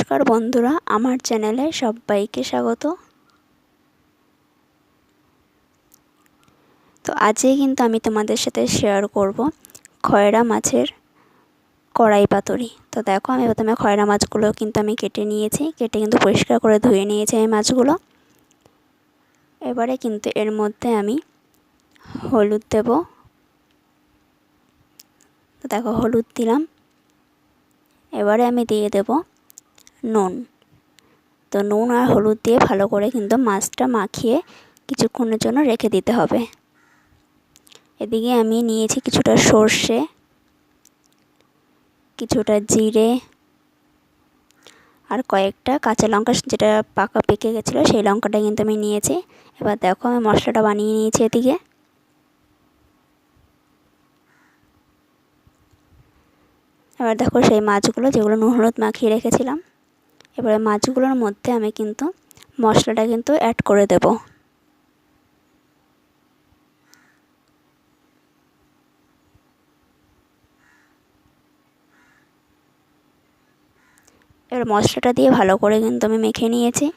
নমস্কার বন্ধুরা, আমার চ্যানেলে সবাইকে স্বাগত। তো আজকে কিন্তু আমি তোমাদের সাথে শেয়ার করব খয়রা মাছের কড়াই পাতুরি। তো দেখো, আমি প্রথমে খয়রা মাছগুলো কিন্তু আমি কেটে নিয়েছি, কেটে কিন্তু পরিষ্কার করে ধুয়ে নিয়েছি এই মাছগুলো। এবারে কিন্তু এর মধ্যে আমি হলুদ দেব। তো দেখো, হলুদ দিলাম। এবারে আমি দিয়ে দেব নুন। তো নুন আর হলুদ দিয়ে ভালো করে কিন্তু মাছটা মাখিয়ে কিছুক্ষণের জন্য রেখে দিতে হবে। এদিকে আমি নিয়েছি কিছুটা সর্ষে, কিছুটা জিরে আর কয়েকটা কাঁচা লঙ্কা, যেটা পাকা পেকে গেছিলো সেই লঙ্কাটা কিন্তু আমি নিয়েছি। এবার দেখো, আমি মশলাটা বানিয়ে নিয়েছি এদিকে। এবার দেখো, সেই মাছগুলো যেগুলো নুন হলুদ মাখিয়ে রেখেছিলাম, এবারে মাছগুলোর মধ্যে আমি কিন্তু মশলাটা কিন্তু অ্যাড করে দেব। এবার মশলাটা দিয়ে ভালো করে কিন্তু আমি মেখে নিয়েছি।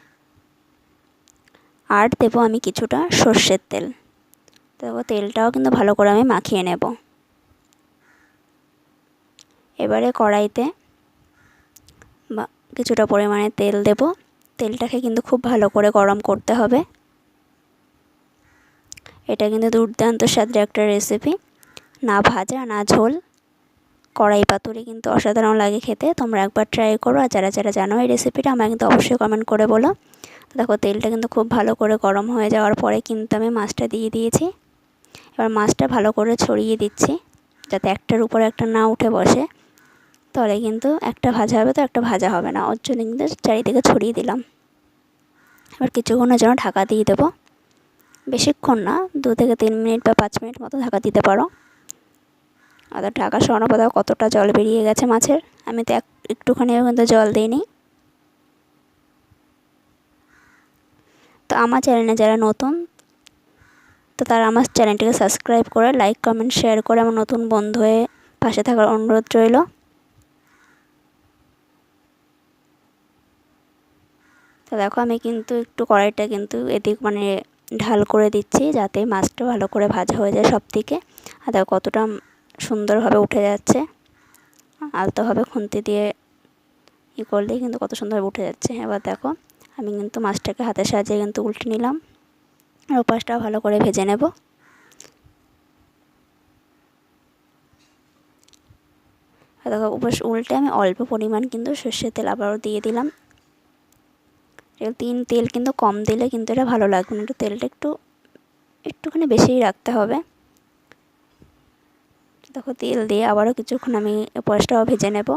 আর দেবো আমি কিছুটা সর্ষের তেল। দেখো, তেলটাও কিন্তু ভালো করে আমি মাখিয়ে নেব। এবারে কড়াইতে কিছুটা পরিমাণে তেল দেব। তেলটাকে কিন্তু খুব ভালো করে গরম করতে হবে। এটা কিন্তু দুর্দান্ত স্বাদের একটা রেসিপি, না ভাজা না ঝোল। কড়াই পাতুরি কিন্তু অসাধারণ লাগে খেতে। তোমরা একবার ট্রাই করো, আর যারা যারা জানো এই রেসিপিটা আমাকে কিন্তু অবশ্যই কমেন্ট করে বলো। দেখো, তেলটা কিন্তু খুব ভালো করে গরম হয়ে যাওয়ার পরে কিন্তু আমি মাছটা দিয়ে দিয়েছি। এবার মাছটা ভালো করে ছড়িয়ে দিচ্ছি, যাতে একটার উপরে একটা না উঠে বসে, তাহলে কিন্তু একটা ভাজা হবে তো একটা ভাজা হবে না। ওর জন্য কিন্তু চারিদিকে ছড়িয়ে দিলাম। এবার কিছুক্ষণের জন্য ঢাকা দিয়ে দেবো। বেশিক্ষণ না, 2 থেকে 3 মিনিট বা 5 মিনিট মতো ঢাকা দিতে পারো। আর ঢাকা সরানোর পর কতটা জল বেরিয়ে গেছে মাছের। আমি তো একটুখানিও কিন্তু জল দিইনি। তো আমার চ্যানেলে যারা নতুন, তো তারা আমার চ্যানেলটিকে সাবস্ক্রাইব করে লাইক কমেন্ট শেয়ার করে আমার নতুন বন্ধু হয়ে পাশে থাকার অনুরোধ রইল। তো দেখো, আমি কিন্তু একটু কড়াইটা কিন্তু এদিক ঢাল করে দিচ্ছি, যাতে মাছটা ভালো করে ভাজা হয়ে যায় সব দিকে। আর দেখো কতটা সুন্দরভাবে উঠে যাচ্ছে। আলতোভাবে খুন্তি দিয়ে করলেই কিন্তু কত সুন্দরভাবে উঠে যাচ্ছে। এবার দেখো, আমি কিন্তু মাছটাকে হাতের সাহায্যে কিন্তু উল্টে নিলাম, আর ওপাশটাও ভালো করে ভেজে নেব। দেখো, ওপাশ উল্টে আমি অল্প পরিমাণ কিন্তু সর্ষের তেল আবারও দিয়ে দিলাম। তেল কিন্তু কম দিলে কিন্তু এটা ভালো লাগবে না, তেলটা একটুখানি বেশিই রাখতে হবে। দেখো, তেল দিয়ে আবারও কিছুক্ষণ আমি ওপাশটাও ভেজে নেব।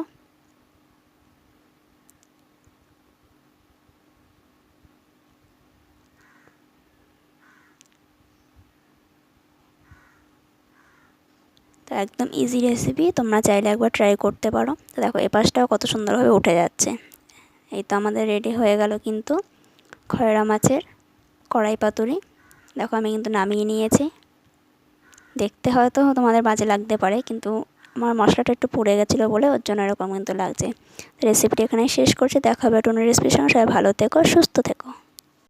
তো একদম ইজি রেসিপি, তোমরা চাইলে একবার ট্রাই করতে পারো। তো দেখো, এপাশটাও কত সুন্দরভাবে উঠে যাচ্ছে। এই তো আমাদের রেডি হয়ে গেল কিন্তু খয়রা মাছের কড়াই পাতুরি। দেখো, আমি কিন্তু নামিয়ে নিয়েছি। দেখতে হয়তো তোমাদের বাজে লাগতে পারে, কিন্তু আমার মশলাটা একটু পুড়ে গেছিলো বলে ওর জন্য এরকম কিন্তু লাগছে। রেসিপিটি এখানেই শেষ করছি। দেখা হবে নতুন রেসিপির সঙ্গে। সবাই ভালো থেকো, সুস্থ থেকো।